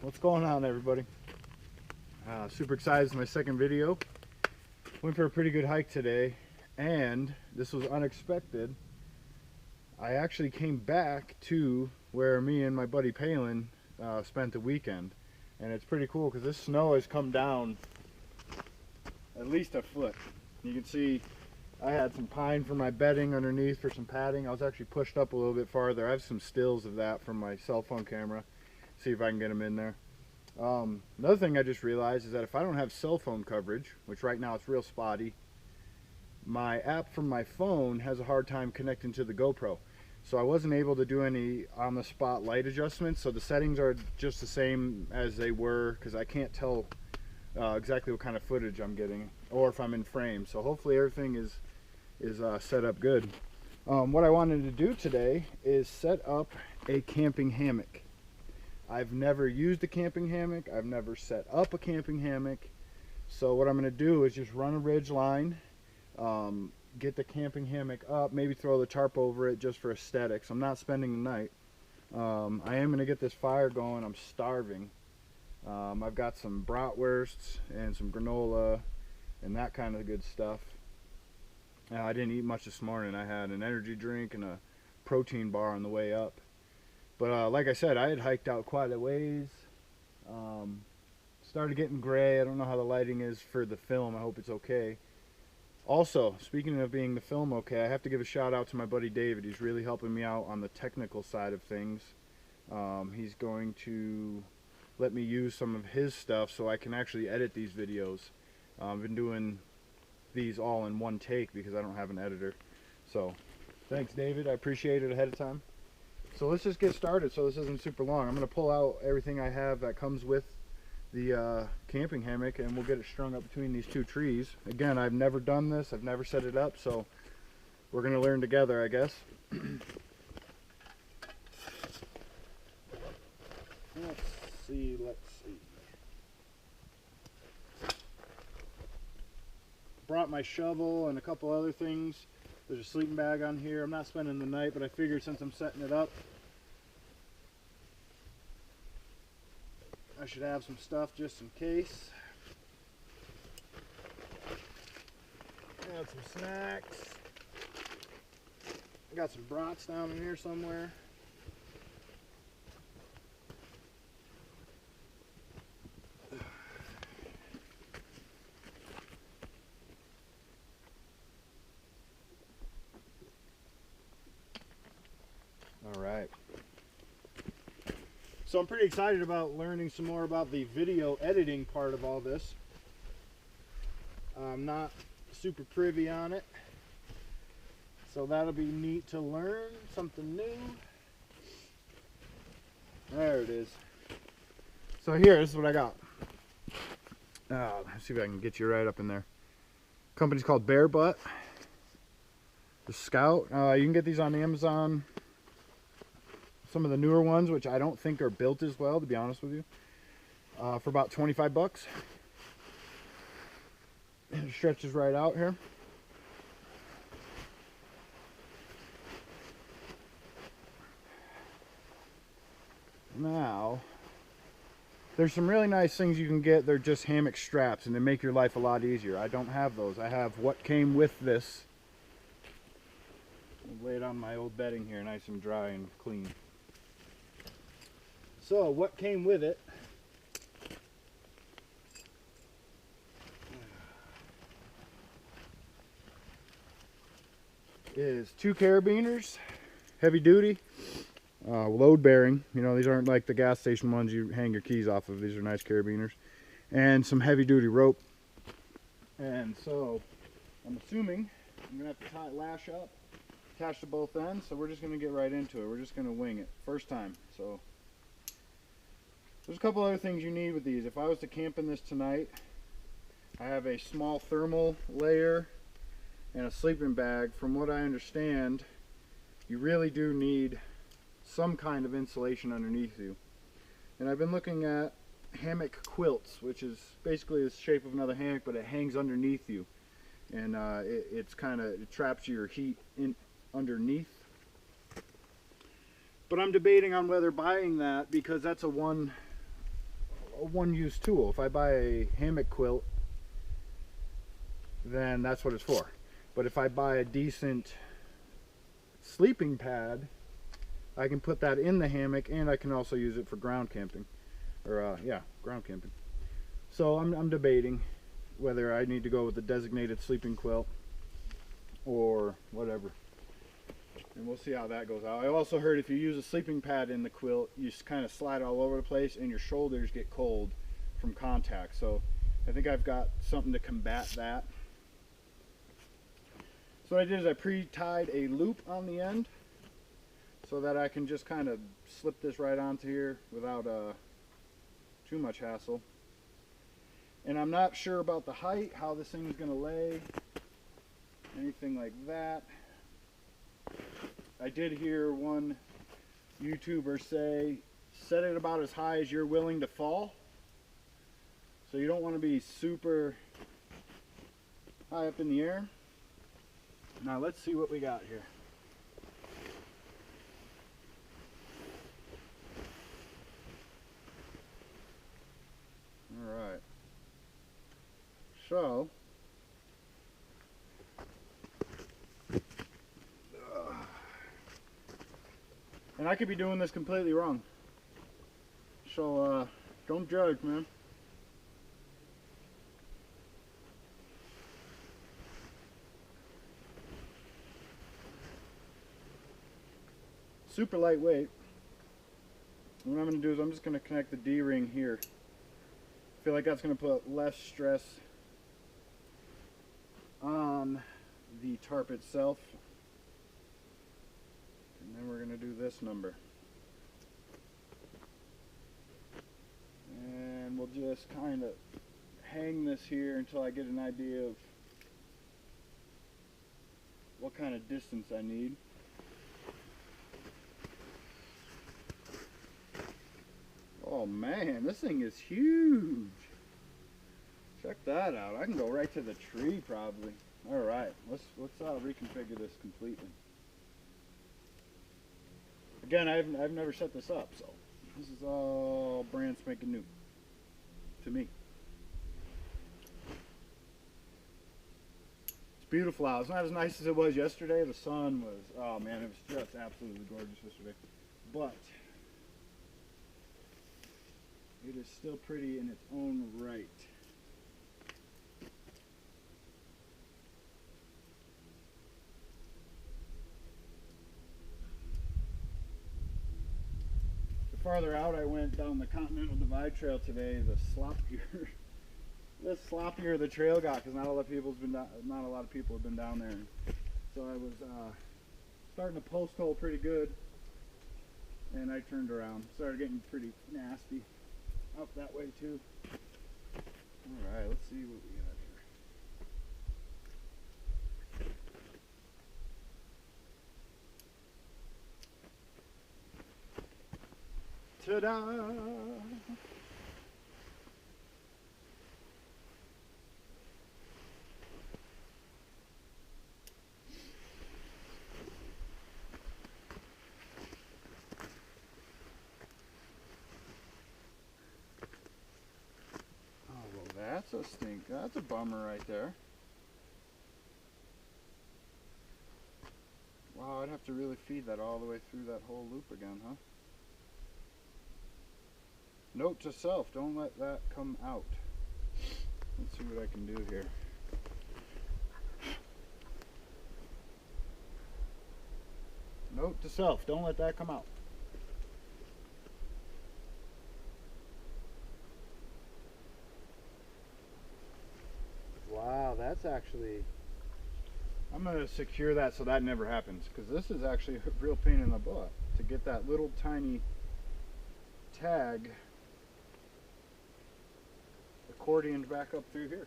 What's going on, everybody? Super excited. It's my second video. Went for a pretty good hike today, and this was unexpected. I actually came back to where me and my buddy Palin spent the weekend, and it's pretty cool because this snow has come down at least a foot. You can see I had some pine for my bedding underneath for some padding. I was actually pushed up a little bit farther. I have some stills of that from my cell phone camera. See if I can get them in there. Another thing I just realized is that if I don't have cell phone coverage, which right now it's real spotty, my app from my phone has a hard time connecting to the GoPro. So I wasn't able to do any on-the-spot light adjustments, so the settings are just the same as they were because I can't tell exactly what kind of footage I'm getting or if I'm in frame. So hopefully everything is set up good. What I wanted to do today is set up a camping hammock. I've never used a camping hammock. I've never set up a camping hammock. So what I'm going to do is just run a ridge line, get the camping hammock up, maybe throw the tarp over it just for aesthetics. I'm not spending the night. I am going to get this fire going. I'm starving. I've got some bratwursts and some granola and that kind of good stuff. I didn't eat much this morning. I had an energy drink and a protein bar on the way up. But like I said, I had hiked out quite a ways. Started getting gray. I don't know how the lighting is for the film. I hope it's okay. Also, speaking of being the film okay, I have to give a shout out to my buddy David. He's really helping me out on the technical side of things. He's going to let me use some of his stuff so I can actually edit these videos. I've been doing these all in one take because I don't have an editor. So thanks, David. I appreciate it ahead of time. So let's just get started so this isn't super long. I'm going to pull out everything I have that comes with the camping hammock, and we'll get it strung up between these two trees. Again, I've never done this. I've never set it up, so we're going to learn together, I guess. Let's see. Brought my shovel and a couple other things. There's a sleeping bag on here. I'm not spending the night, but I figured since I'm setting it up, I should have some stuff just in case. Got some snacks. I got some brats down in here somewhere. Alright. So I'm pretty excited about learning some more about the video editing part of all this. I'm not super privy on it, so that'll be neat to learn something new. There it is. So here, this is what I got. Let's see if I can get you right up in there. Company's called Bear Butt. The Scout. You can get these on Amazon. Some of the newer ones, which I don't think are built as well, to be honest with you, for about 25 bucks. And it stretches right out here. Now, there's some really nice things you can get. They're just hammock straps, and they make your life a lot easier. I don't have those. I have what came with this. I'll lay it on my old bedding here, nice and dry and clean. So what came with it is 2 carabiners, heavy duty, load bearing. You know, these aren't like the gas station ones you hang your keys off of. These are nice carabiners, and some heavy duty rope. And so I'm assuming I'm gonna have to lash up, attach to both ends. So we're just gonna get right into it. We're just gonna wing it first time. So there's a couple other things you need with these. If I was to camp in this tonight, I have a small thermal layer and a sleeping bag. From what I understand, you really do need some kind of insulation underneath you. And I've been looking at hammock quilts, which is basically the shape of another hammock, but it hangs underneath you. And it traps your heat in underneath. But I'm debating on whether buying that, because that's a one a one-use tool. If I buy a hammock quilt, then that's what it's for. But if I buy a decent sleeping pad, I can put that in the hammock, and I can also use it for ground camping. Or yeah, ground camping. So I'm debating whether I need to go with the designated sleeping quilt or whatever. And we'll see how that goes out. I also heard if you use a sleeping pad in the quilt, you just kind of slide all over the place and your shoulders get cold from contact. So I think I've got something to combat that. So what I did is I pre-tied a loop on the end so that I can just kind of slip this right onto here without too much hassle. And I'm not sure about the height, how this thing is going to lay, anything like that. I did hear one YouTuber say, set it about as high as you're willing to fall. So you don't want to be super high up in the air. Now let's see what we got here. All right. So, and I could be doing this completely wrong. So, don't judge, man. Super lightweight. What I'm going to do is I'm just going to connect the D-ring here. I feel like that's going to put less stress on the tarp itself. And then we're going to do this number. And we'll just kind of hang this here until I get an idea of what kind of distance I need. Oh man, this thing is huge. Check that out. I can go right to the tree probably. All right, let's reconfigure this completely. Again, I've never set this up, so this is all brand spanking new to me. It's beautiful out. It's not as nice as it was yesterday. The sun was, oh man, it was just absolutely gorgeous yesterday. But it is still pretty in its own right. The farther out I went down the Continental Divide Trail today, the sloppier the trail got, because not a lot of people have been down there. So I was starting to post hole pretty good, and I turned around, started getting pretty nasty up that way too. All right, let's see what we got here. Ta-da! That's a stink. That's a bummer right there. Wow, I'd have to really feed that all the way through that whole loop again, huh? Note to self, don't let that come out. Let's see what I can do here. Note to self, don't let that come out. Wow, that's actually... I'm going to secure that so that never happens, because this is actually a real pain in the butt to get that little tiny tag accordioned back up through here.